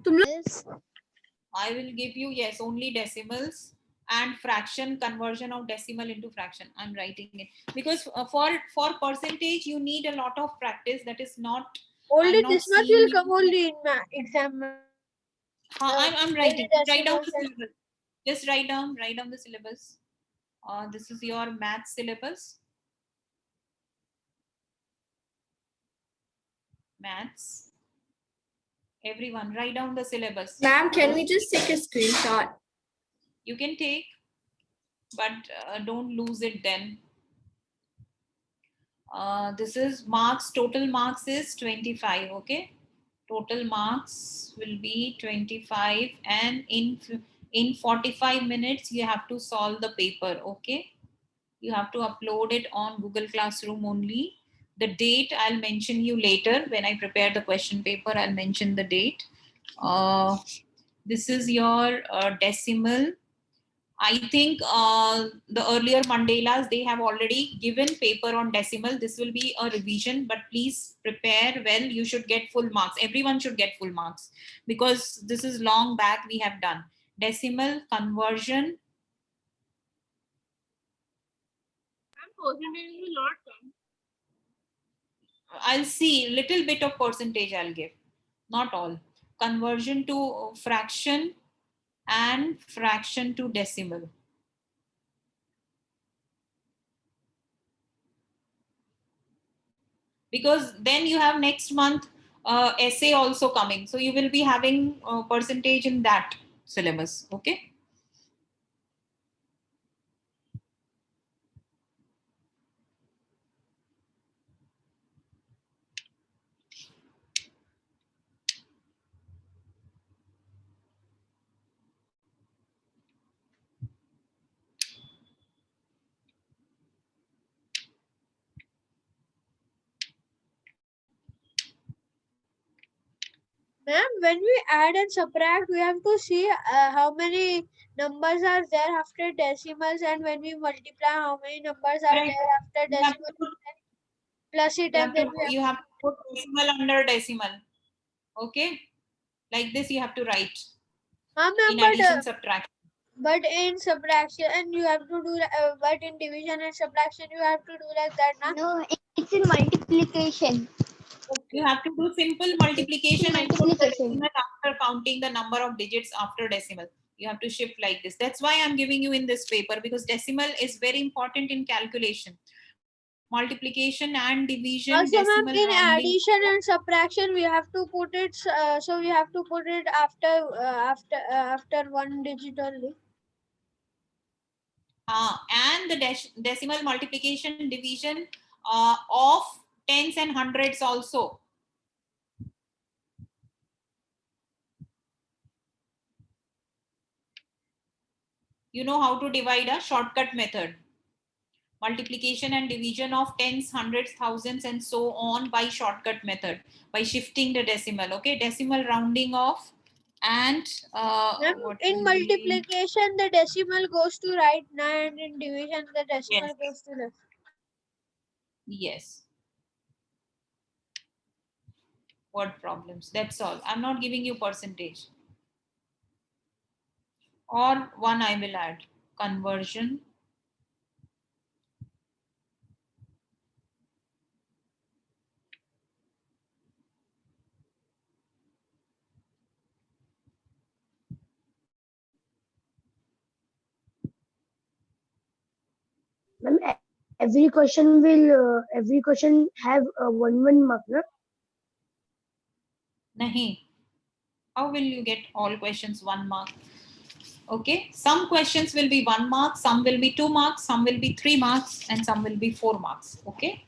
Yes. I will give you, yes, only decimals and fraction, conversion of decimal into fraction. I'm writing it because for percentage you need a lot of practice. That is not, Only I'm not this much seeing will you. come only in exam. I'm Only writing. Write down decimals the and syllabus. Just write down the syllabus. This is your math syllabus. Maths. Everyone, write down the syllabus. Ma'am, can we just take a screenshot? You can take, but don't lose it then. This is marks, total marks is 25, okay? Total marks will be 25, and in 45 minutes you have to solve the paper, okay? You have to upload it on Google Classroom only. The date I'll mention you later when I prepare the question paper. I'll mention the date. This is your decimal. I think the earlier Mandalas, they have already given paper on decimal. This will be a revision, but please prepare well. You should get full marks. Everyone should get full marks because this is long back we have done. Decimal, conversion. percentage will not come. I'll see little bit of percentage I'll give, not all. Conversion to fraction and fraction to decimal. Because then you have next month essay also coming, so you will be having percentage in that syllabus, okay? Ma'am, when we add and subtract, we have to see how many numbers are there after decimals, and when we multiply, how many numbers are Correct. there after You have to decimals. put, Plus it, and then we have you have to put decimal under decimal, okay? Like this you have to write ma'am, in addition subtraction. but in subtraction, and you have to do. But in division and subtraction, you have to do like that, na? No, it's in multiplication. You have to do simple multiplication and put the Multiplication. decimal after counting the number of digits after decimal. You have to shift like this. That's why I'm giving you in this paper, because decimal is very important in calculation. Multiplication and division, Also, decimal ma'am, in rounding. addition and subtraction, we have to put it. So we have to put it after one digit only. And the decimal multiplication, division of tens and hundreds also. You know how to divide a shortcut method. Multiplication and division of tens, hundreds, thousands, and so on by shortcut method, by shifting the decimal, okay? Decimal rounding off, and Ma'am, what in will be, multiplication, the decimal goes to right, and in division, the yes, decimal goes to left. yes, word problems, that's all. I'm not giving you percentage. Or one I will add, conversion. Ma'am, every question have one mark, na? Nahi. How will you get all questions 1 mark? Okay, some questions will be 1 mark, some will be 2 marks, some will be 3 marks, and some will be 4 marks. Okay,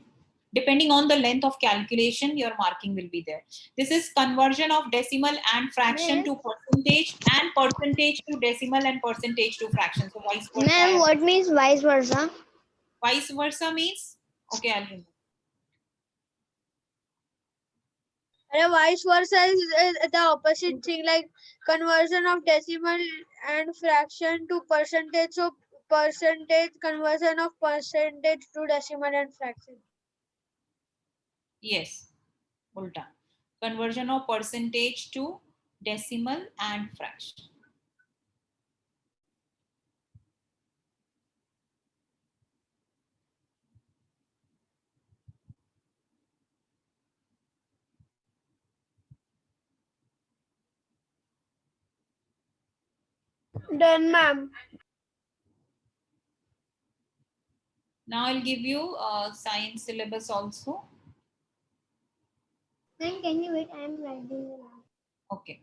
depending on the length of calculation, your marking will be there. This is conversion of decimal and fraction to percentage, and percentage to decimal, and percentage to fraction. So vice versa. Ma'am, what means vice versa? Vice versa means, okay, I'll remove. And vice versa is the opposite thing, like conversion of decimal and fraction to percentage. So percentage conversion of percentage to decimal and fraction. Yes, ulta. Conversion of percentage to decimal and fraction. Done, ma'am. Now I'll give you science syllabus also. Then can you wait? I am writing it out. Okay.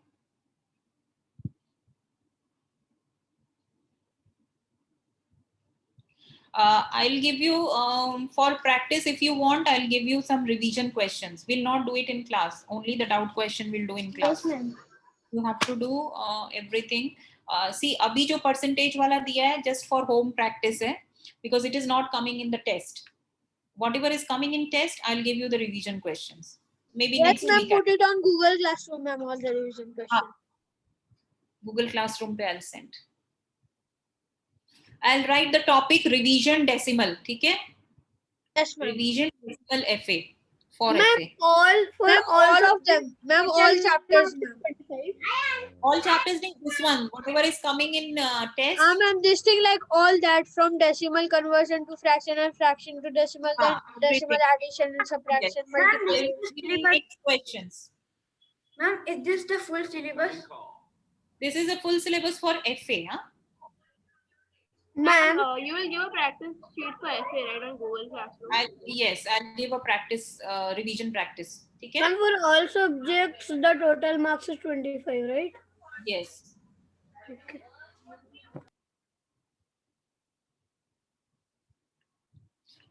I'll give you for practice, if you want, I'll give you some revision questions. We'll not do it in class. Only the doubt question we'll do in class. Yes, ma'am. You have to do everything. See, abhi jo percentage wala diya hai just for home practice hai, because it is not coming in the test. Whatever is coming in test, I'll give you the revision questions. Maybe Yes, next ma'am. week. Put it on Google Classroom, ma'am. All the revision questions. Google Classroom pe I'll send. I'll write the topic revision decimal. ठीक है? Yes, ma'am. Revision decimal FA for Ma'am, FA. Ma'am, all of them. Ma'am, all chapters, ma'am. All chapters, this one, whatever is coming in test. Ma'am, this thing like all that from decimal conversion to fraction and fraction to decimal, then decimal addition and subtraction, Yes. multiplication. Next questions. Ma'am, is this the full syllabus? This is a full syllabus for FA. Huh? Ma'am, You will give a practice sheet for essay, right, on Google Classroom? Yes, I'll give a practice, revision practice. Okay? And for all subjects, the total marks is 25, right? Yes. Okay.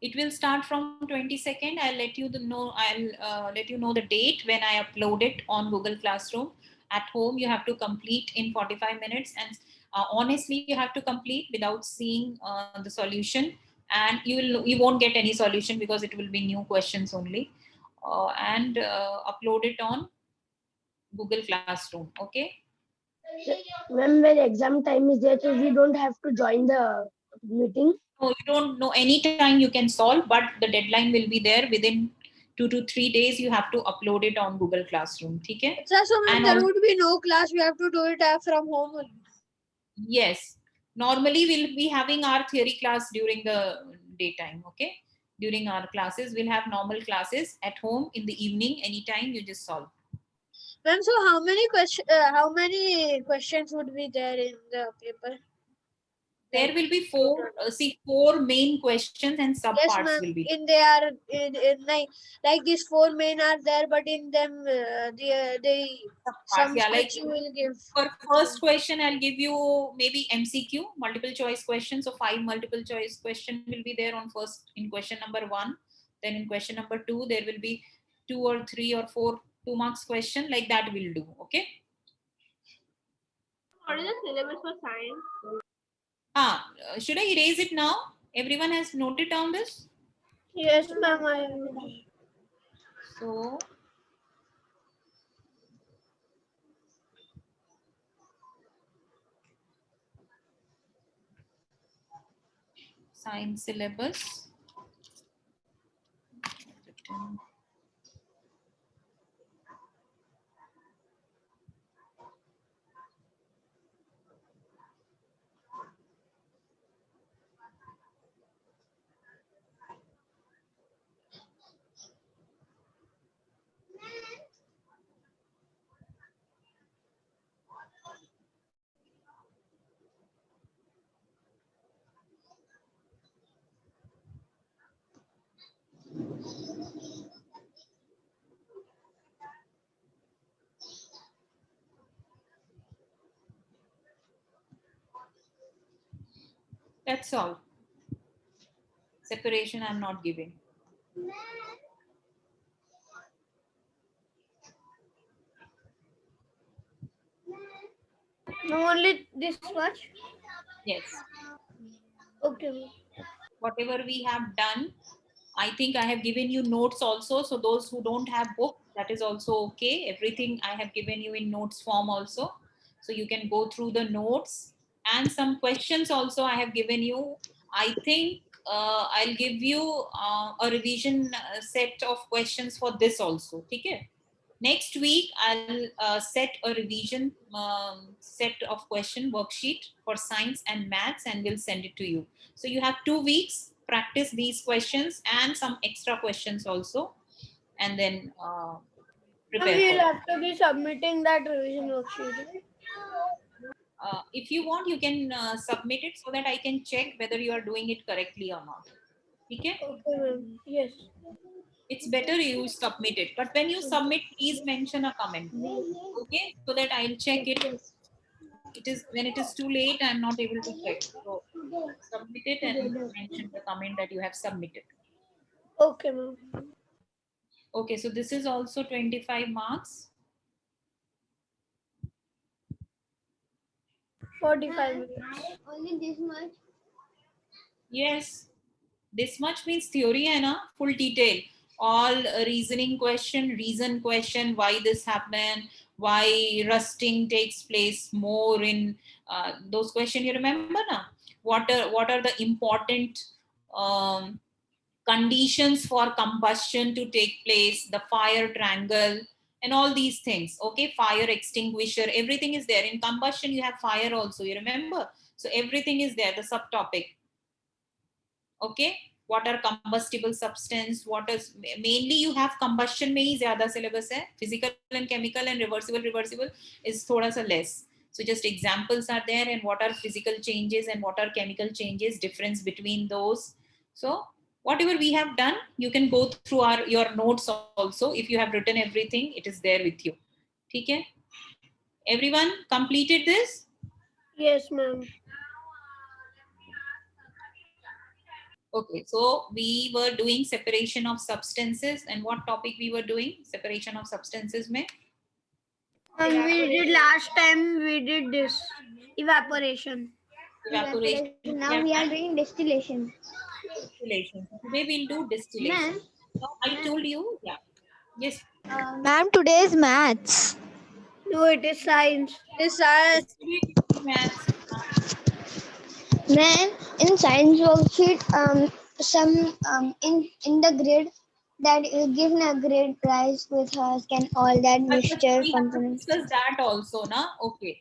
It will start from 22nd. I'll let you know. I'll let you know the date when I upload it on Google Classroom. At home, you have to complete in 45 minutes, and honestly, you have to complete without seeing the solution. And you won't get any solution because it will be new questions only. And upload it on Google Classroom. Okay. When exam time is there, so we don't have to join the meeting. No, you don't know any time you can solve, but the deadline will be there within 2 to 3 days. You have to upload it on Google Classroom. Okay? so ma'am, And there would be no class. We have to do it from home only. Yes. Normally, we'll be having our theory class during the daytime. Okay? During our classes, we'll have normal classes at home in the evening. Anytime you just solve. Ma'am, so how many questions would be there in the paper? There will be four main questions and sub Yes, parts ma'am. will be. In they are in like these 4 main are there, but in them some Yeah, like you will give. for first question, I'll give you maybe MCQ, multiple choice questions. So 5 multiple choice question will be there in question number 1. Then in question number 2, there will be 2 or 3 or 4 2 marks question, like that we'll do. Okay. What is the syllabus for science? Should I erase it now? Everyone has noted down this? Yes, ma'am. So science syllabus. That's all. Separation I'm not giving. No, only this much. Yes. Okay. Whatever we have done, I think I have given you notes also. So those who don't have book, that is also okay. Everything I have given you in notes form also. So you can go through the notes, and some questions also I have given you. I think I'll give you a revision set of questions for this also. Okay? Next week, I'll set a revision set of question worksheet for science and maths, and we'll send it to you. So you have 2 weeks, practice these questions and some extra questions also, and then prepare We'll for it. have to be submitting that revision worksheet. If you want, you can submit it so that I can check whether you are doing it correctly or not. Okay? Okay, ma'am. Yes. It's better you submit it, but when you submit, please mention a comment. Okay, so that I'll check it. It is when it is too late, I'm not able to check. So submit it and mention the comment that you have submitted. Okay, ma'am. Okay, so this is also 25 marks. 45 minutes. Only this much. Yes, this much means theory hai na, full detail. All reasoning question, reason question, why this happened, why rusting takes place more in those questions. You remember na? What are the important conditions for combustion to take place, the fire triangle, and all these things. Okay, fire extinguisher, everything is there. In combustion, you have fire also. You remember? So everything is there. The subtopic. Okay, what are combustible substance, what is mainly you have combustion में ही ज़्यादा syllabus है, physical and chemical and reversible is थोड़ा सा less. So just examples are there, and what are physical changes and what are chemical changes, difference between those. So whatever we have done, you can go through your notes also. If you have written everything, it is there with you. ठीक है? Everyone completed this? Yes, ma'am. Okay, so we were doing separation of substances, and what topic we were doing? Separation of substances mein? We did last time, we did this. Evaporation. Evaporation. Now we are doing distillation. Distillation. Today we'll do distillation. Ma'am. So I told you, yeah. Yes. Ma'am, today is maths. No, it is science. It is science. Maths. Then in science worksheet, some in the grid that given a grid price with husk and all that But mixture we have to components. discuss that also, na? Okay.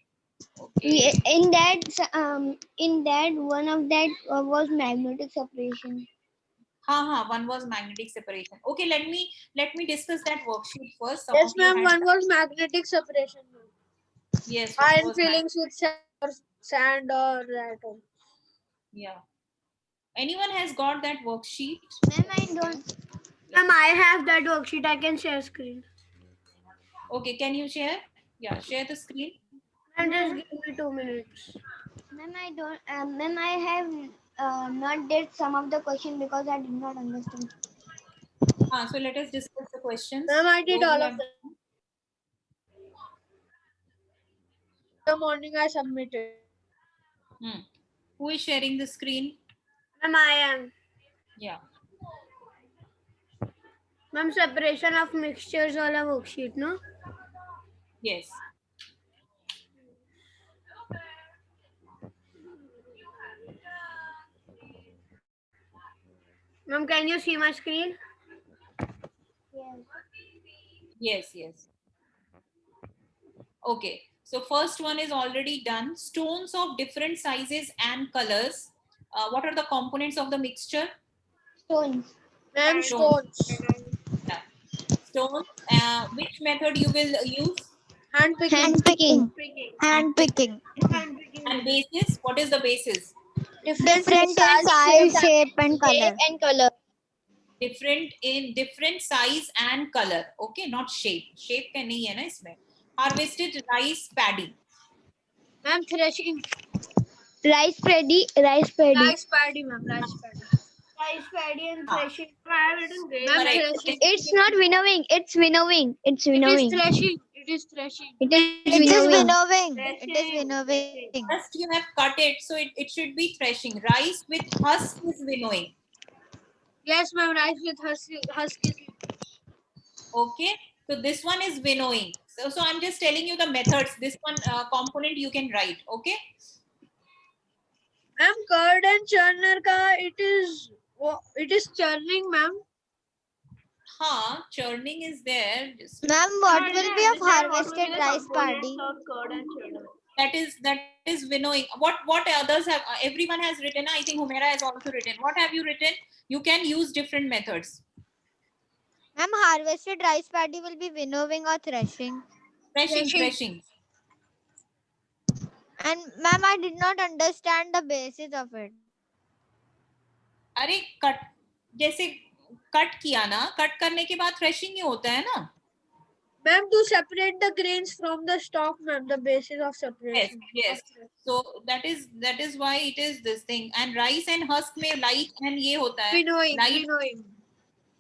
Okay. In that one of that was magnetic separation. One was magnetic separation. Okay, let me discuss that worksheet first. Some Yes, of you ma'am. had One was magnetic separation. yes, one Iron was fillings with sand or that one. yeah. Anyone has got that worksheet? Ma'am, I don't. Ma'am, I have that worksheet. I can share screen. Okay, can you share? Yeah, share the screen. Ma'am, just give me 2 minutes. Ma'am, I don't. Ma'am, I have not did some of the question because I did not understand. So let us discuss the questions. Ma'am, I did Those all who of have- them. The morning I submitted. Who is sharing the screen? Ma'am, I am. Yeah. Ma'am, separation of mixtures all a worksheet, no? Yes. Ma'am, can you see my screen? Yes. Okay. So first one is already done. Stones of different sizes and colors. What are the components of the mixture? Stones. Ma'am, Stones. stones. Yeah. Stones. Which method you will use? Hand picking. Hand picking. Hand picking. And basis. What is the basis? Different in size, shape, and color. Different in different size and color. Okay, not shape. Shape का नहीं है ना इसमें. Harvested rice paddy. Ma'am, threshing. Rice paddy. Rice paddy. Rice paddy, ma'am. Rice paddy. Rice paddy and threshing. I have written great. Ma'am, Correct. threshing. It's not winnowing. It's winnowing. It's It is winnowing. threshing. It is threshing. It is It is winnowing. winnowing. It is winnowing. First you have cut it, so it should be threshing. Rice with husk is winnowing. Yes, ma'am. Rice with huskies. Okay, so this one is winnowing. So I'm just telling you the methods. This one component you can write. Okay. Ma'am, curd and churner ka it is churning, ma'am. हाँ, churning is there. Just Ma'am, what will be of What will harvested be the rice components paddy? of curd and churner? that is winnowing. What others have? Everyone has written. I think Humaira has also written. What have you written? You can use different methods. Ma'am, harvested rice paddy will be winnowing or threshing. Threshing. And ma'am, I did not understand the basis of it. अरे cut जैसे cut किया ना, cut करने के बाद threshing ही होता है ना. Ma'am, to separate the grains from the stalk, ma'am, the basis of Yes, separation. yes. So that is why it is this thing. And rice and husk में light and ये होता है. Winnowing, Light. winnowing.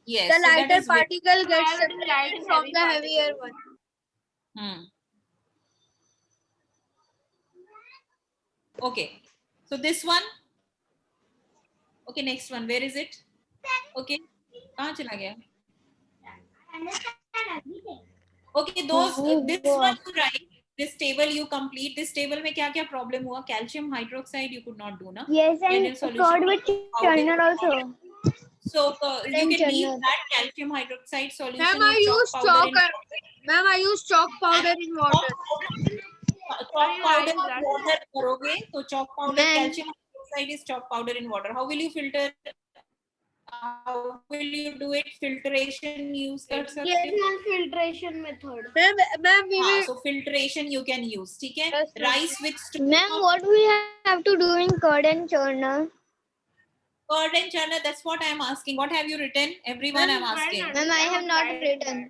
Yes. The so that lighter is win- particle gets Have it light separated and from heavy the particle. heavier one. Okay. So this one. Okay, next one. Where is it? Okay. कहाँ चला गया? Okay, those this one you write. This table you complete. This table में क्या क्या problem हुआ? Calcium hydroxide you could not do ना? Yes, Can and you curd with churner also. So you can leave churner. that calcium hydroxide solution. Ma'am, I of use chalk chalk. powder in water. Ma'am, I use chalk powder in water. Chalk powder Why in water करोगे तो chalk powder Ma'am. calcium hydroxide is chalk powder in water. How will you filter? How will you do it? Filtration use कर सकते Yes, हो. ma'am, filtration method. Ma'am, we हाँ, will. so filtration you can use. ठीक है? Yes, ma'am. Rice with Ma'am, what we have to do in curd and churner? curd and churner. That's what I am asking. What have you written? Everyone I'm asking. Ma'am, I have not written.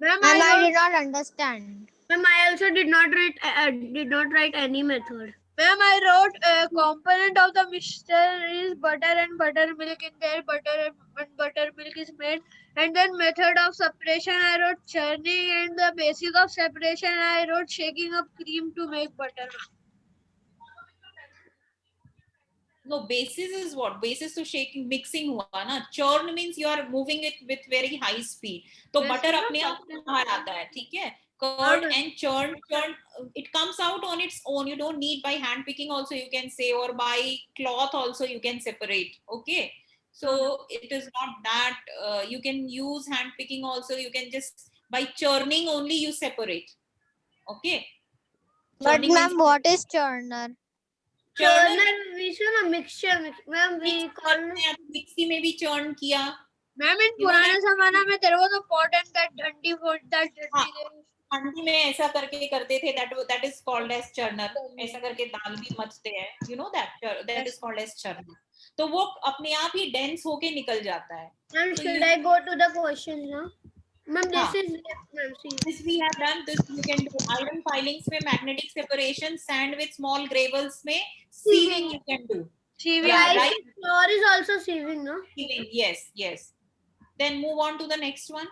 Ma'am, Ma'am, I I did not understand. Ma'am, I also did not write any method. Ma'am, I wrote a component of the mixture is butter and buttermilk in there. Butter and buttermilk is made. And then method of separation, I wrote churning, and the basis of separation, I wrote shaking up cream to make butter. No, basis is what? Basis to shaking, mixing हुआ ना. Churn means you are moving it with very high speed. तो Yes, butter ma'am. अपने आप बाहर आता है, ठीक है? Curd Ma'am. and churn, it comes out on its own. You don't need by hand picking also you can say, or by cloth also you can separate. Okay, so it is not that you can use hand picking also. You can just by churning only you separate. Okay. But Churning ma'am, means- what is churner? churner we should a mixture. Ma'am, we call mixie में भी churn किया. Ma'am, in You know पुराने that- जमाना में there was a pot and that dandi pot, that हाँ. dandi. ठंडी में ऐसा करके करते थे that is called as churner. ऐसा करके दाल भी मचते हैं. You know that is called as churner. तो वो अपने आप ही dense होके निकल जाता है. Ma'am, So should you- I go to the questions now? Ma'am, this हाँ. is ma'am, see. This we have done. This you can do. Iron filings में magnetic separation, sand with small gravels में sieving you can do. CV. Yeah, Rice right. flour is also sieving, no? Sieving, yes. Then move on to the next one.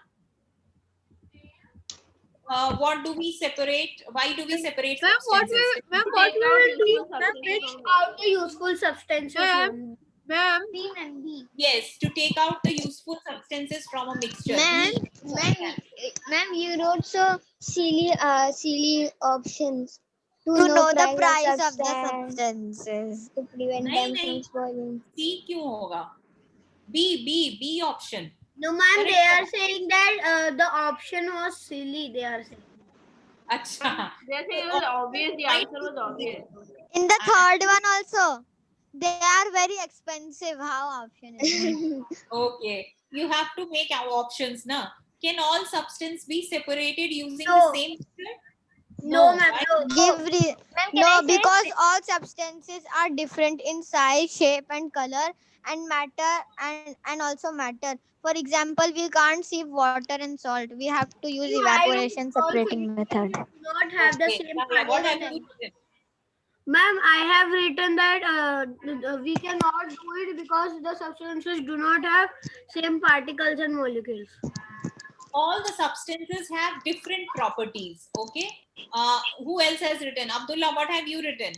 What do we separate? Why do we separate Ma'am, what substances? we will do? Ma'am, Substances which? from Out the useful substances. Ma'am. ma'am. Ma'am, Yes, to take out the useful substances from a mixture. Ma'am, you wrote so silly options To know the price of the substance, substances. to prevent नहीं, them नहीं. from spoiling. C क्यों होगा? B option. No, ma'am, Correct. they are saying that the option was silly. They are saying. अच्छा. They say it was obvious. The answer was obvious. In the third one also, they are very expensive. How option is? Okay. You have to make our options, na? Can all substance be separated using No. the same method? No, ma'am, right? no. Give re- Ma'am, can no, I say because all substances are different in size, shape, and color, and matter and also matter. For example, we can't sieve water and salt. We have to use No, I don't evaporation also separating method. do not have the Okay. same Now, what have particle. you written? Ma'am, I have written that we cannot do it because the substances do not have same particles and molecules. All the substances have different properties. Okay. Who else has written? Abdullah, what have you written?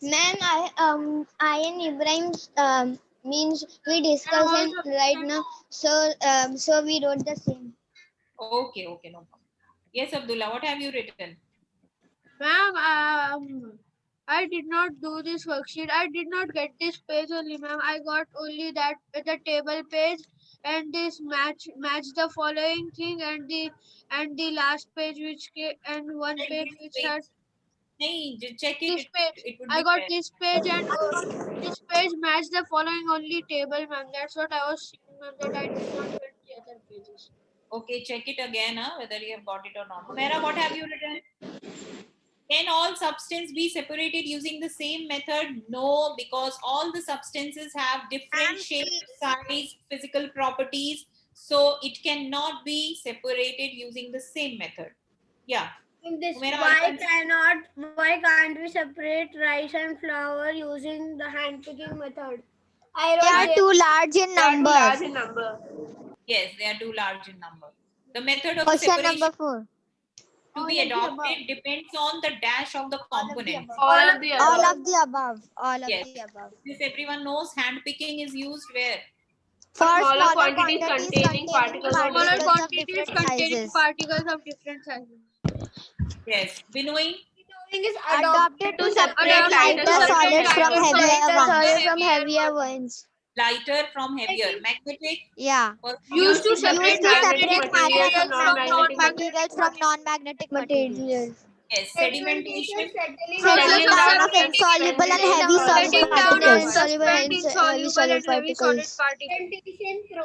Ma'am, I and Ibrahim means we discussed it right now. So we wrote the same. Okay, no problem. Yes, Abdullah, what have you written? Ma'am, I did not do this worksheet. I did not get this page only, ma'am. I got only that the table page and this match the following thing, and the last page and one page which had Nahin, just check it. this page. It would I be got there. this page, and this page match the following only table, ma'am. That's what I was seeing, ma'am, that I did not get the other pages. Okay, check it again, whether you have got it or not. Humaira, what have you written? Can all substances be separated using the same method? No, because all the substances have different shape, size, physical properties. So it cannot be separated using the same method. Yeah. Why can't we separate rice and flour using the hand picking method? I They are wrote too large in They are too large numbers. in number. Yes, they are too large in number. The method of Question separation number 4. to be adopted depends on the dash of the components. All of the All above. of the above. All of Yes. the above. This everyone knows, hand picking is used where? For smaller smaller quantities quantities containing particles of Smaller different quantities different containing sizes. particles of different sizes. Yes. Winnowing. is Adopted to separate Adopted lighter to separate solids from lighter heavier ones. from heavier ones. Lighter from heavier. Magnetic. Yeah. Used to separate Used to magnetic separate materials magnetic from non-magnetic materials from non-magnetic materials. Materials. Yes. Sedimentation. Settling down of of insoluble and heavy solid Setting down of particles. suspend insoluble and heavy solid Decantation.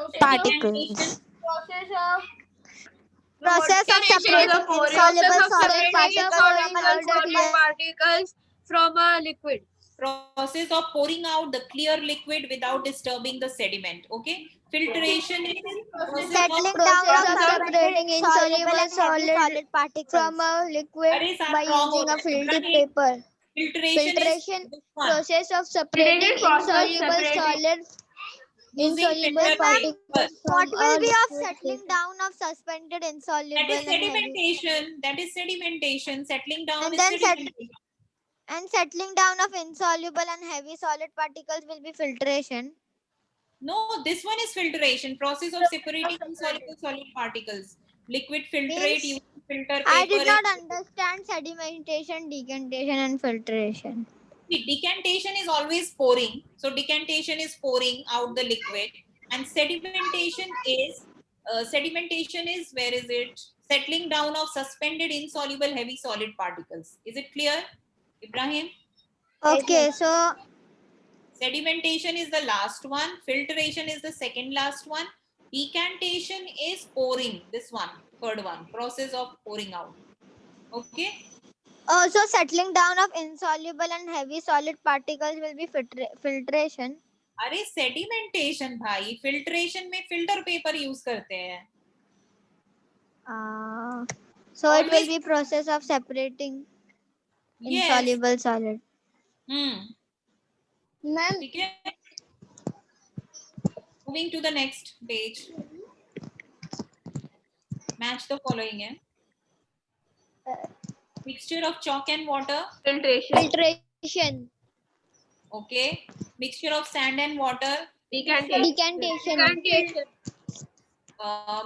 Process of separating of pouring- insoluble solid separating particles insoluble from a solid liquid. particles from a liquid. Process of pouring out the clear liquid without disturbing the sediment. Okay. Filtration is process Settling of down of Process of separating separating insoluble and insoluble heavy solid particles. from a liquid Array by wrong using a ho filtered raha hai. paper. Filtration Filtration is this one. process of separating Filtration process of insoluble separating- solid Using insoluble filtered particles paper. What from will a be of liquid settling paper. down of suspended insoluble That is and heavy? sedimentation. That is sedimentation. Settling down And is then sedimentation. And settling down of insoluble and heavy solid particles will be filtration. No, this one is filtration. Process of separating insoluble solid particles. Liquid filtrate Means using filter paper. I did not understand sedimentation, decantation, and filtration. See, decantation is always pouring. So decantation is pouring out the liquid, and sedimentation is where is it? Settling down of suspended insoluble heavy solid particles. Is it clear, Ibrahim? Okay, so Sedimentation is the last one. Filtration is the second last one. Decantation is pouring. This one, third one. Process of pouring out. Okay. so settling down of insoluble and heavy solid particles will be filtration. अरे sedimentation भाई, filtration में filter paper use करते हैं. So it will Always- be process of separating Yes. insoluble solid. Ma'am, ठीक है. Moving to the next page. Match the following है. Mixture of chalk and water. Filtration. filtration, Okay. Mixture of sand and water. Decantation. decantation, Decantation.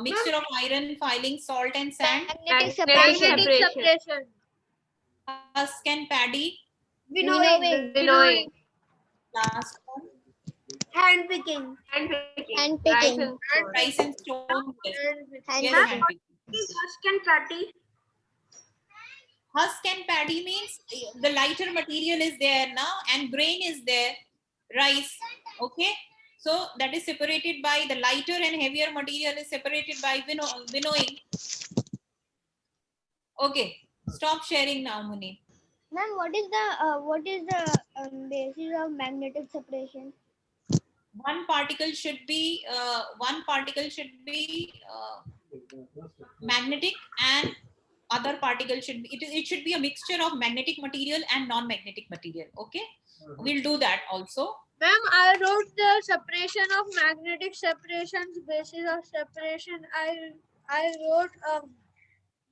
Mixture of iron, filing, salt and sand. magnetic Magnetic separation, Magnetic separation. separation. Husk and paddy. winnowing, Winnowing. Last one. hand picking. Hand picking. Hand picking. Rice and stone. Rice and stone. Yes. hand Yes, picking. hand picking. Husk and patty. Husk and paddy means the lighter material is there now and grain is there, rice. Okay. So that is separated by the lighter and heavier material is separated by winnowing. Okay. Stop sharing now, Muni. Ma'am, what is the basis of magnetic separation? One particle should be magnetic and other particle should be it should be a mixture of magnetic material and non-magnetic material. Okay, we'll do that also. Ma'am, I wrote the separation of magnetic separations, basis of separation. I wrote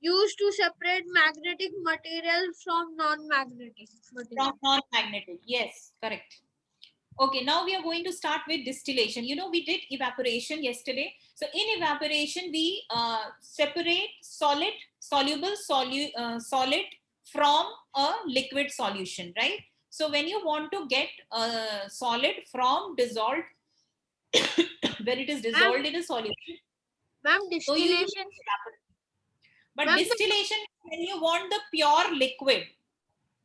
used to separate magnetic material from non-magnetic material. From non-magnetic, yes, correct. Okay, now we are going to start with distillation. You know, we did evaporation yesterday. So in evaporation, we separate solid from a liquid solution, right? So when you want to get a solid from dissolved when it is dissolved in a solution. Ma'am, So you use distillation. evaporation. But Ma'am, distillation is when you want the pure liquid,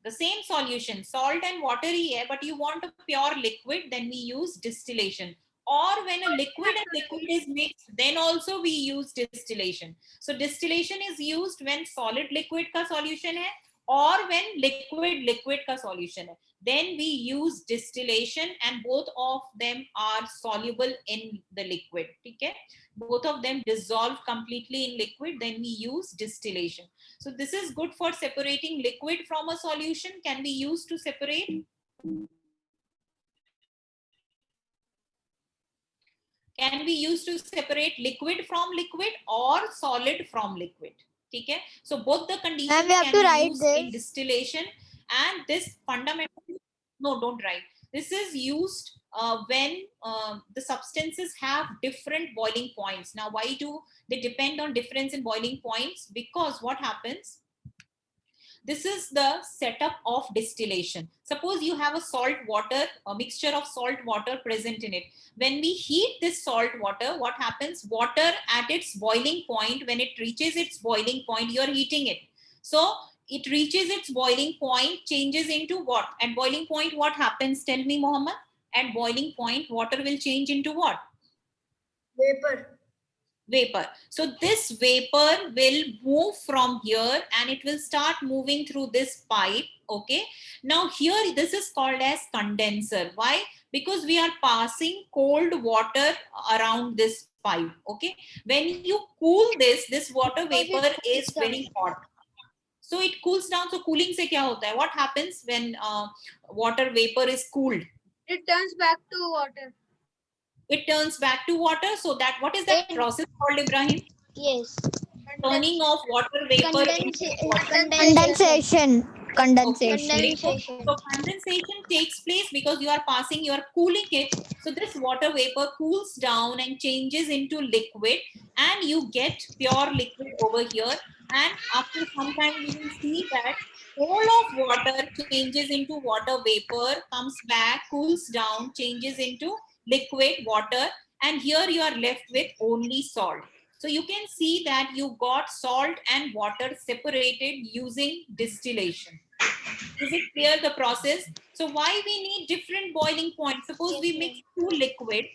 the same solution, salt and water ही है, but you want a pure liquid, then we use distillation. Or when a liquid and liquid is mixed, then also we use distillation. So distillation is used when solid liquid का solution है, or when liquid liquid का solution है. Then we use distillation, and both of them are soluble in the liquid. ठीक है? Both of them dissolve completely in liquid, then we use distillation. So this is good for separating liquid from a solution. Can be used to separate. Can be used to separate liquid from liquid or solid from liquid. Okay. So both the conditions Ma'am, we have can to be write used this. in distillation, and this fundamentally, no, don't write. This is used when the substances have different boiling points. Now, why do they depend on difference in boiling points? Because what happens? This is the setup of distillation. Suppose you have a salt water, a mixture of salt water present in it. When we heat this salt water, what happens? Water at its boiling point, when it reaches its boiling point, you are heating it. So it reaches its boiling point, changes into what? At boiling point, what happens? Tell me, Mohammed. At boiling point, water will change into what? Vapor. Vapor. So this vapor will move from here and it will start moving through this pipe. Okay. Now here this is called as condenser. Why? Because we are passing cold water around this pipe. Okay. When you cool this water vapor is very hot. So it cools down. So cooling से क्या होता है? What happens when water vapor is cooled? It turns back to water. It turns back to water. So that, what is that process called, Ibrahim? Yes. Turning of water vapor into water. Condensation. Okay, Condensation. so condensation takes place because you are passing, you are cooling it. So this water vapor cools down and changes into liquid, and you get pure liquid over here. And after some time, you will see that all of water changes into water vapor, comes back, cools down, changes into liquid water, and here you are left with only salt. So you can see that you got salt and water separated using distillation. Is it clear, the process? So why we need different boiling points? Suppose we mix two liquid,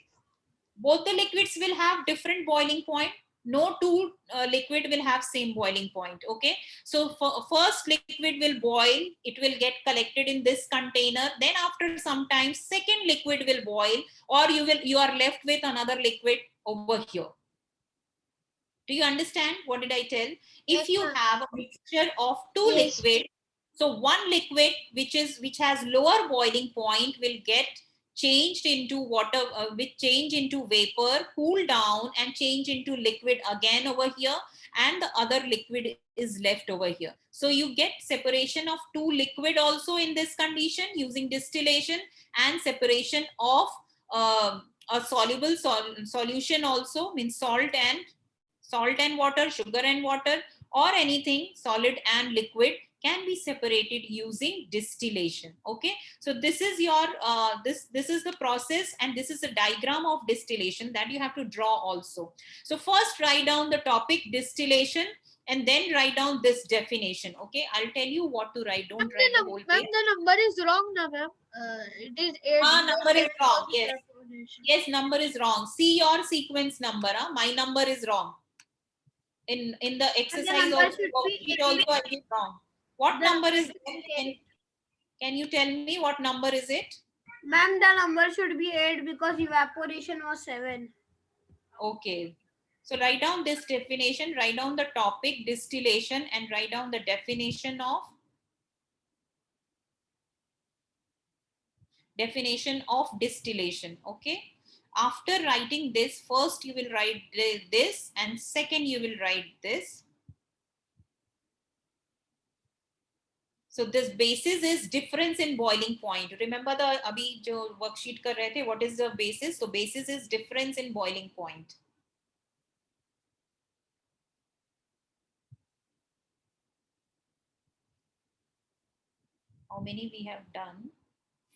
both the liquids will have different boiling point. No two liquid will have same boiling point. Okay. So first liquid will boil, it will get collected in this container. Then after some time, second liquid will boil, or you are left with another liquid over here. Do you understand? What did I tell? If you have a mixture of two liquid, so one liquid which has lower boiling point will get changed into water, which change into vapor, cool down and change into liquid again over here, and the other liquid is left over here. So you get separation of two liquid also in this condition using distillation, and separation of a soluble solution also, means salt and water, sugar and water, or anything solid and liquid can be separated using distillation. Okay, so this is your this is the process, and this is a diagram of distillation that you have to draw also. So first write down the topic distillation, and then write down this definition. Okay, I'll tell you what to write. Don't write the whole page. Ma'am, the number is wrong now, ma'am. It is 8. Number is wrong. Yes. Yes, number is wrong. See your sequence number. My number is wrong. In the exercise also, it also I did wrong. What number is it? Can you tell me what number is it? Ma'am, the number should be 8 because evaporation was 7. Okay. So write down this definition, write down the topic distillation, and write down the definition of distillation. Okay. After writing this, first you will write this, and second you will write this. So this basis is difference in boiling point. Remember the abhi jo worksheet kar rahe the, what is the basis? So basis is difference in boiling point. How many we have done?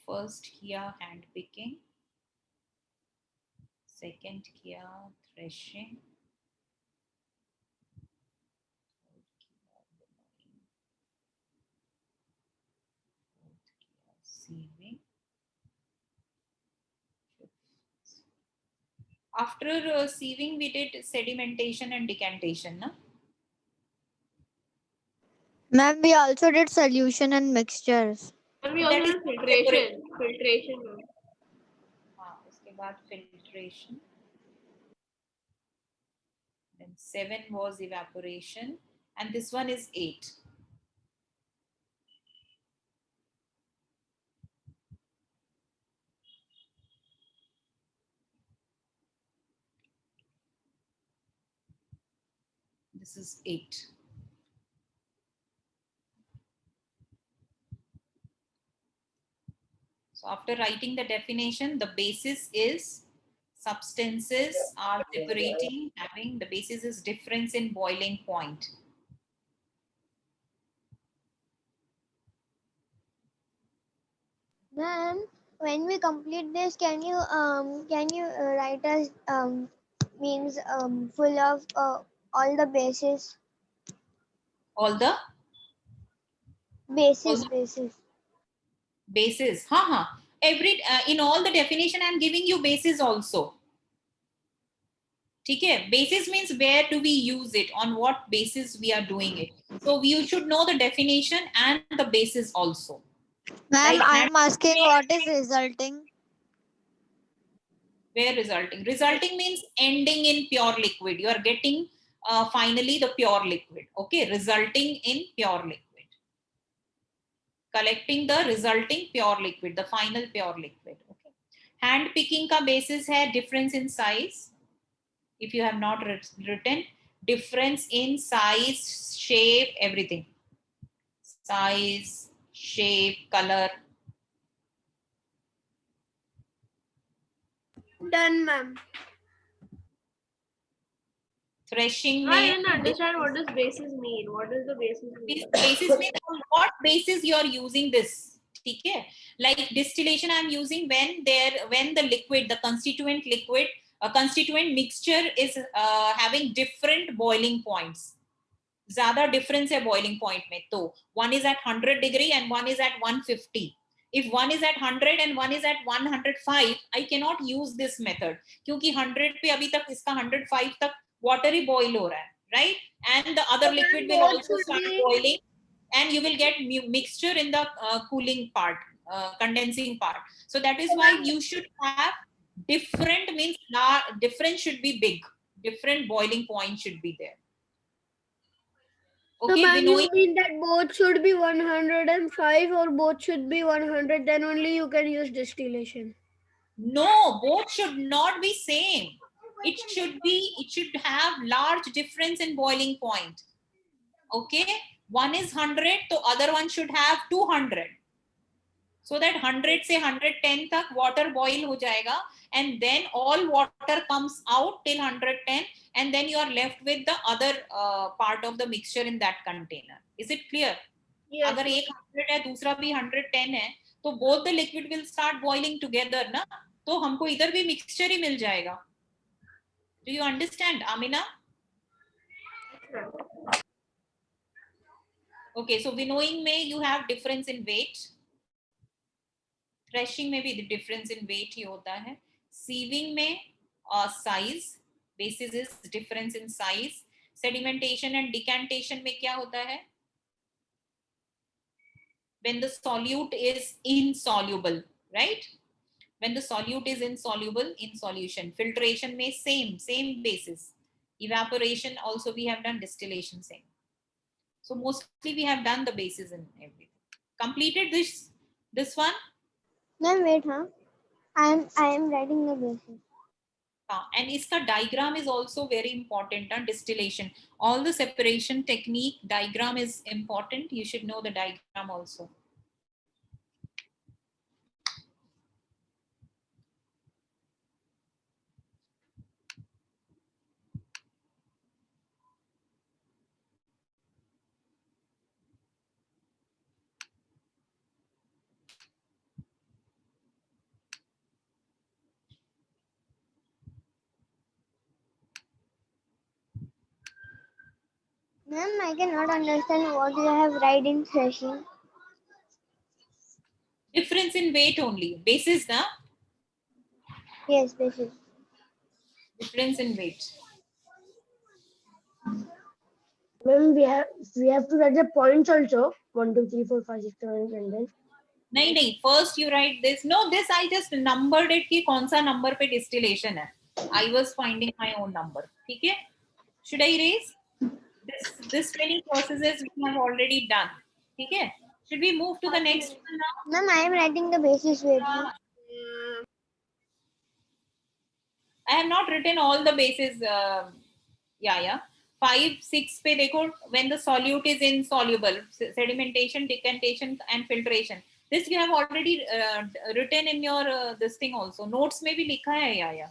First here hand picking. Second किया threshing, sieving. After sieving, we did sedimentation and decantation, na? Ma'am, we also did solution and mixtures. And we That also is did filtration. Filtration. ma'am. हाँ, उसके बाद filtration. Then 7 was evaporation, and this one is 8. This is 8. So after writing the definition, the basis is substances are separating, having the basis is difference in boiling point. Ma'am, when we complete this, can you write us means full of all the bases? All the Bases. basis. Every in all the definition I'm giving you basis also. ठीक है, basis means where do we use it, on what basis we are doing it. So you should know the definition and the basis also. Ma'am, Like, I am asking what is resulting? Where resulting? Resulting means ending in pure liquid. You are getting finally the pure liquid. Okay, resulting in pure liquid. Collecting the resulting pure liquid, the final pure liquid. Okay. Hand picking का basis है difference in size. If you have not written, difference in size, shape, everything. Size, shape, color. Done, ma'am. Threshing I में didn't understand what does basis mean. What does the basis mean? basis means on what basis you are using this. Okay, like distillation I'm using when the liquid, the constituent liquid, a constituent mixture is having different boiling points. ज़्यादा difference है boiling point में, तो one is at 100 degree and one is at 150. If one is at 100 and one is at 105, I cannot use this method क्योंकि 100 पे अभी तक इसका 105 तक water ही boil हो रहा है, right? And the other liquid will also start boiling, and you will get mixture in the cooling part, condensing part. So that is why you should have different, means difference should be big, different boiling point should be there. So, Okay, ma'am, you mean that both should be 105 or both should be 100, then only you can use distillation? No, both should not be same. It should have large difference in boiling point. Okay, one is 100, so other one should have 200. So that 100 से 110 तक water boil हो जाएगा, and then all water comes out till 110, and then you are left with the other part of the mixture in that container. Is it clear? Yes. अगर एक 100 है दूसरा भी 110 है, तो both the liquid will start boiling together ना, तो हमको इधर भी mixture ही मिल जाएगा. Do you understand, Amina? Okay, so winnowing में you have difference in weight. Threshing में भी difference in weight ही होता है. Sieving में size, basis is difference in size. Sedimentation and decantation में क्या होता है? When the solute is insoluble, right? When the solute is insoluble in solution. Filtration में same basis. Evaporation also we have done, distillation same. So mostly we have done the basis in everything. Completed this one? Ma'am, wait, I am writing the basis. And iska diagram is also very important. Distillation, all the separation technique diagram is important. You should know the diagram also. Ma'am, I cannot understand what you have write in threshing. Difference in weight only. Basis, na? Yes, this is. Difference in weight. Ma'am, we have to write the points also. 1, 2, 3, 4, 5, 6, 7, and then. नहीं, first you write this. No, this I just numbered it कि कौन सा number पे distillation है. I was finding my own number. ठीक है? Should I erase? This many processes we have already done. ठीक है? Should we move to the next one now? Ma'am, I am writing the basis weight. I have not written all the bases. Yeah. 5, 6 पे देखो, when the solute is insoluble, sedimentation, decantation, and filtration. This you have already written in your this thing also. Notes में भी लिखा है, yeah.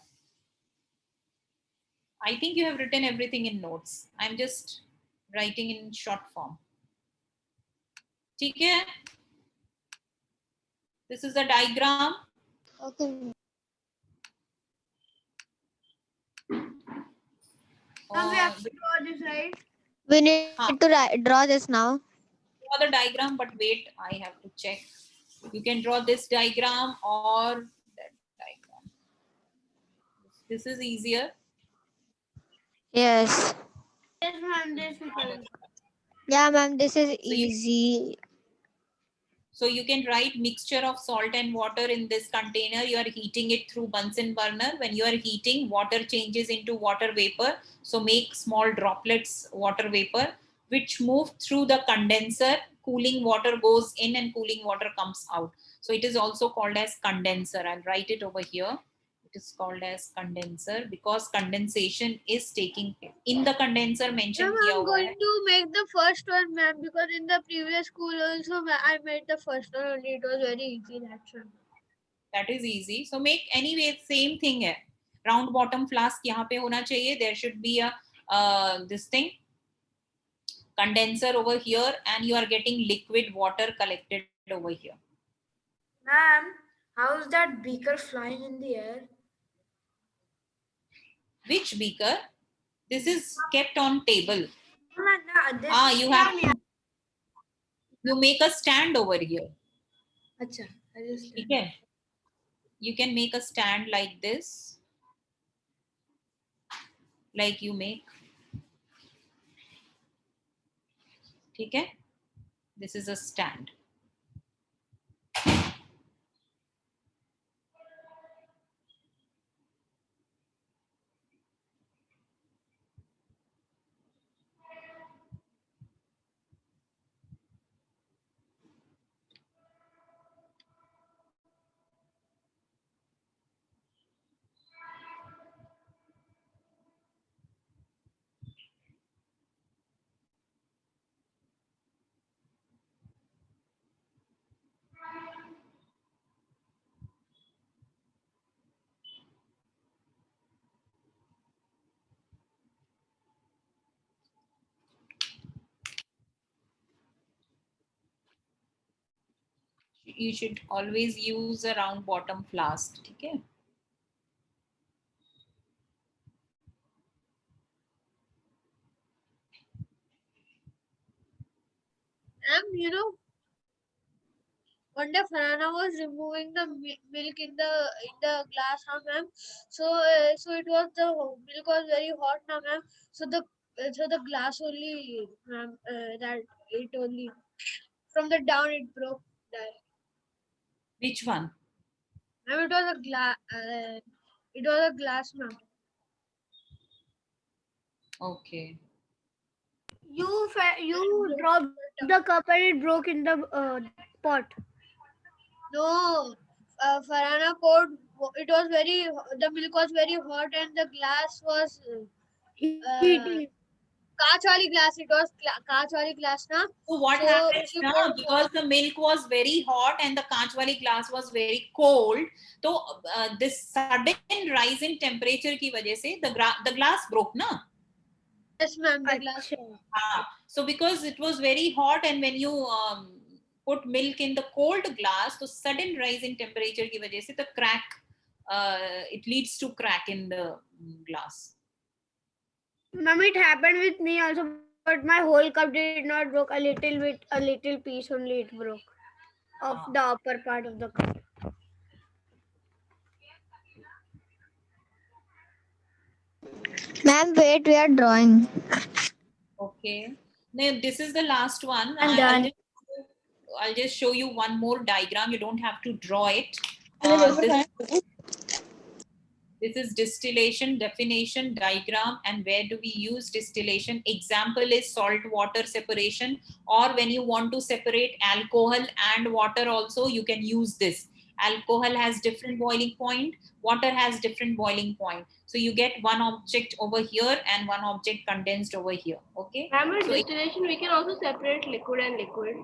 I think you have written everything in notes. I'm just writing in short form. ठीक है? This is the diagram. Okay. Now we have to draw this, right? We need to draw this now. Draw the diagram, but wait, I have to check. You can draw this diagram or that diagram. This is easier. Yes. Yes, ma'am. This we can. Yeah, ma'am, this is you- easy. So you can write mixture of salt and water in this container. You are heating it through Bunsen burner. When you are heating, water changes into water vapor. So make small droplets water vapor, which move through the condenser. Cooling water goes in and cooling water comes out. So it is also called as condenser. I'll write it over here. It is called as condenser because condensation is taking place. In the condenser mentioned Ma'am, here. I'm going to make the first one, ma'am, because in the previous school also I made the first one only. It was very easy, that's one. That is easy. So make anyway same thing है. Round bottom flask यहाँ पे होना चाहिए. There should be a this thing condenser over here, and you are getting liquid water collected over here. Ma'am, how is that beaker flying in the air? Which beaker? This is kept on table. This You have you make a stand over here. Acha, I just ठीक है? You can make a stand like this, like you make. ठीक है? This is a stand. You should always use a round bottom flask. ठीक है? You know, one day Farhana was removing the milk in the glass, huh, ma'am. So it was the milk was very hot, now, ma'am. So the glass only, ma'am, that it only from the down it broke. That. Which one? Ma'am, it was a glass. It was a glass, ma'am. Okay. You dropped the cup and it broke in the pot. No, Farhana poured. It was the milk was very hot and the glass was Heating. कांच वाली glass. It was कांच वाली glass, na. So what So happens she now, poured because the milk was very hot and the कांच वाली glass was very cold, so this sudden rise in temperature की वजह से the glass broke, na? Yes, ma'am. The glass. So because it was very hot and when you put milk in the cold glass, so sudden rise in temperature की वजह से the crack, it leads to crack in the glass. Ma'am, it happened with me also But my whole cup did not broke. A little piece only it broke of Ah. the upper part of the cup. Ma'am, wait, we are drawing. Okay. Now this is the last one. I'm I'll done. just show you one more diagram. You don't have to draw it. This is distillation definition diagram, and where do we use distillation? Example is salt water separation, or when you want to separate alcohol and water also, you can use this. Alcohol has different boiling point, water has different boiling point. So you get one object over here and one object condensed over here. Okay. Ma'am, in So distillation, we can also separate liquid and liquid.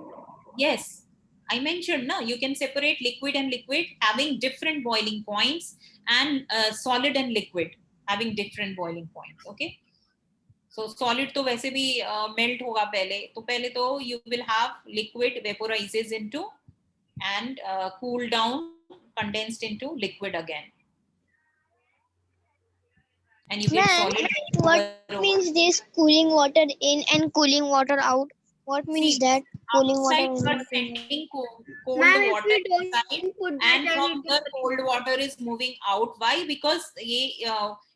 yes, I mentioned now you can separate liquid and liquid having different boiling points, and solid and liquid having different boiling points. Okay. So solid तो वैसे भी melt होगा पहले तो you will have liquid vaporizes into and cool down, condensed into liquid again, and you get Ma'am, solid. what means this cooling water in and cooling water out? What means See, that cooling water outside you in? are sending cold Ma'am, if water we don't inside, put that and from into the cold water is moving out. Why? Because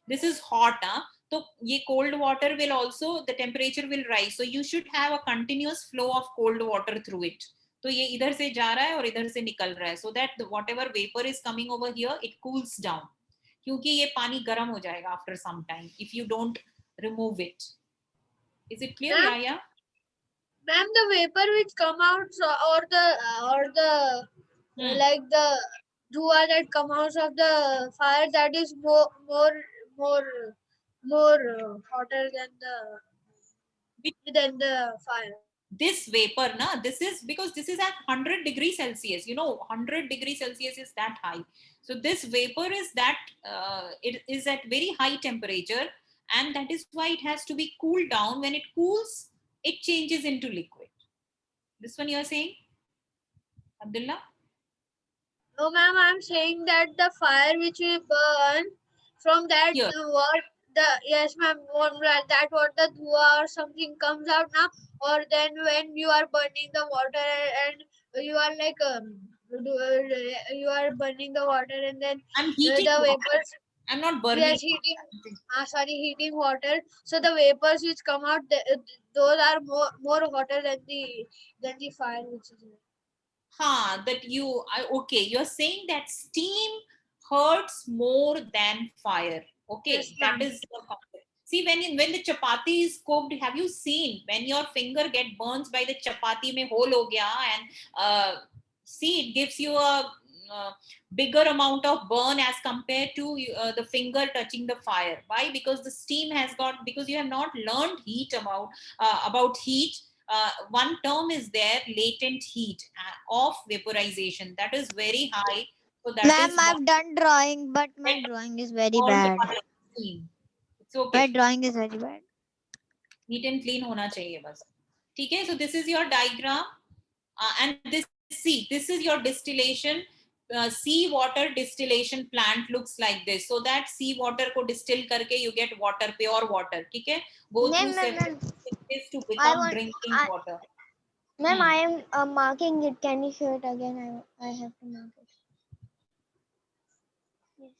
this is hot, so ye cold water will also, the temperature will rise, so you should have a continuous flow of cold water through it. तो ये इधर से जा रहा है और इधर से निकल रहा है, so that whatever vapor is coming over here, it cools down, क्योंकि ये पानी गर्म हो जाएगा after some time if you don't remove it. Is it clear? Ma'am? Yeah. Ma'am, the vapor which come out or the like the dhua that come out of the fire, that is more hotter than the fire. This vapor, this is because this is at 100 degrees Celsius. 100 degrees Celsius is that high. So this vapor is that it is at very high temperature, and that is why it has to be cooled down. When it cools, it changes into liquid. This one you are saying, Abdullah? No, ma'am, I'm saying that the fire which we burn, from that Here. yes, ma'am, that what the dhua or something comes out now, or then when you are burning the water and you are like you are burning the water and then I'm heating the water. vapors. I'm not burning. Yes, heating water. So the vapors which come out, those are more hotter than the fire which is there. That okay, you're saying that steam hurts more than fire. Okay, Yes, that ma'am. is your concept. See, when the chapati is cooked, have you seen when your finger get burns by the chapati mein hole ho gaya, and see, it gives you a bigger amount of burn as compared to the finger touching the fire. Why? Because the steam has got, because you have not learned heat about heat. One term is there, latent heat of vaporization, that is very high. So that Ma'am, is I've done drawing, but my get drawing is very burned bad. by steam. It's My okay, drawing is very bad. neat and clean होना चाहिए बस. ठीक है, so this is your diagram, and this is your distillation. Sea water distillation plant looks like this. So that sea water को distill करके you get water, pure water. ठीक है, go through several stages to become drinking water. Ma'am, I am marking it. Can you show it again? I have to mark it. Yes.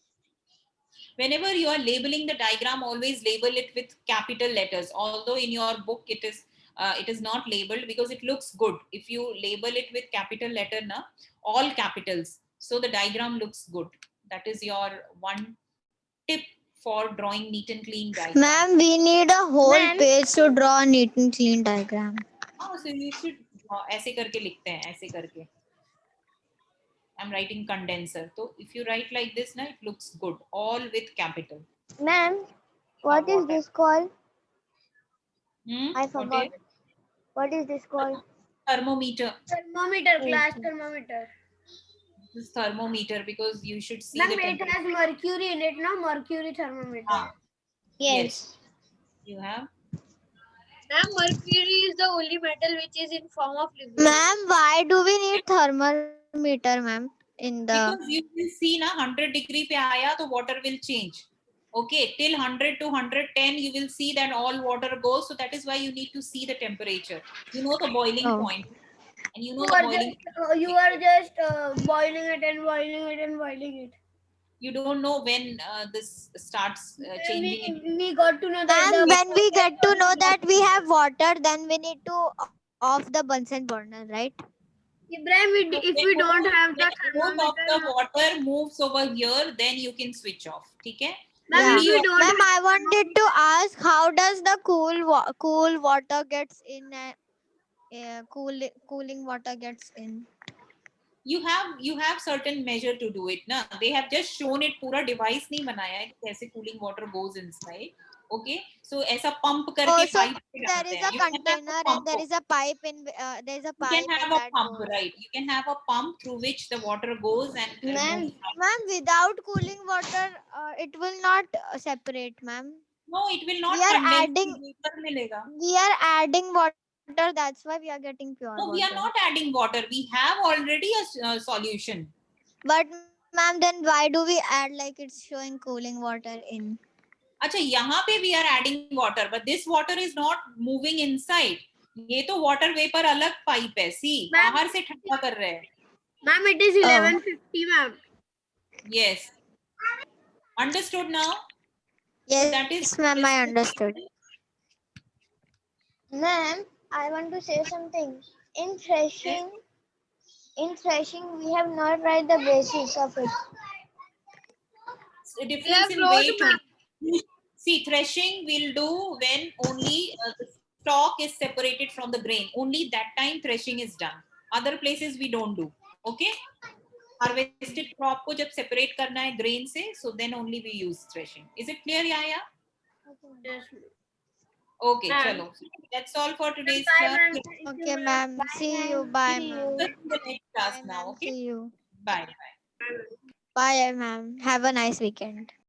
Whenever you are labeling the diagram, always label it with capital letters. Although in your book it is not labeled, because it looks good if you label it with capital letter, all capitals, so the diagram looks good. That is your one tip for drawing neat and clean diagram. Ma'am, we need a whole Ma'am. page to draw a neat and clean diagram. So you should ऐसे करके लिखते हैं, ऐसे करके. I'm writing condenser. So if you write like this, it looks good, all with capital. Ma'am, what is this called? I forgot. What is this called? Thermometer. Thermometer, class thermometer. This thermometer, because you should see Ma'am, the it temperature. has mercury in it, no? Mercury thermometer. Yes. You have. Ma'am, mercury is the only metal which is in form of liquid. Ma'am, why do we need thermometer, ma'am? In the Because you will see 100 degree पे आया तो water will change. Okay, till 100 to 110, you will see that all water goes. So that is why you need to see the temperature. You know the boiling Oh. point, and you know You the are boiling. just boiling it and boiling it and boiling it. You don't know when this starts changing. We got to know that Ma'am, the when we get to know that we have water, then we need to off the Bunsen burner, right? Ibrahim, if we don't have the When most of thermometer, the water moves over here, then you can switch off. Okay? ma'am, Yeah. if we don't Ma'am, I wanted to ask, how does the cool water gets in? Cooling water gets in. You have certain measure to do it. Na? They have just shown it. पूरा device नहीं बनाया है कि कैसे cooling water goes inside. Okay, so ऐसा pump करके Also, pipe से there डालते is हैं. a You can have container a and pump. there is a pipe in. There is a You pipe can have and a that pump, goes. right? You can have a pump through which the water goes and Ma'am, removes. Ma'am, without cooling water, it will not separate, ma'am. No, it will not We are condense. adding. Vapor मिलेगा. We are adding water. That's why we are getting pure No, water. we are not adding water. We have already a solution. But ma'am, then why do we add like it's showing cooling water in? अच्छा यहाँ पे we are adding water, but this water is not moving inside. ये तो water vapor अलग pipe है. See, Ma'am. बाहर से ठंडा कर रहे हैं. ma'am, it is 11:50, ma'am. Yes. Understood now? Yes, That is ma'am, I understood. ma'am, I want to say something. In threshing, we have not write the basis of it. a difference in wrote, weight. Only. See, threshing we'll do when only the stalk is separated from the grain. Only that time threshing is done. Other places we don't do. Okay? Harvested crop को जब separate करना है grain से, so then only we use threshing. Is it clear, Yaya? Yes. Okay, Ma'am. chalo. That's all for today's Bye, class. ma'am. Okay, ma'am. See you. Bye, ma'am. See you in the next class Bye, now. ma'am. Okay? See you. Bye. Bye, ma'am. Have a nice weekend.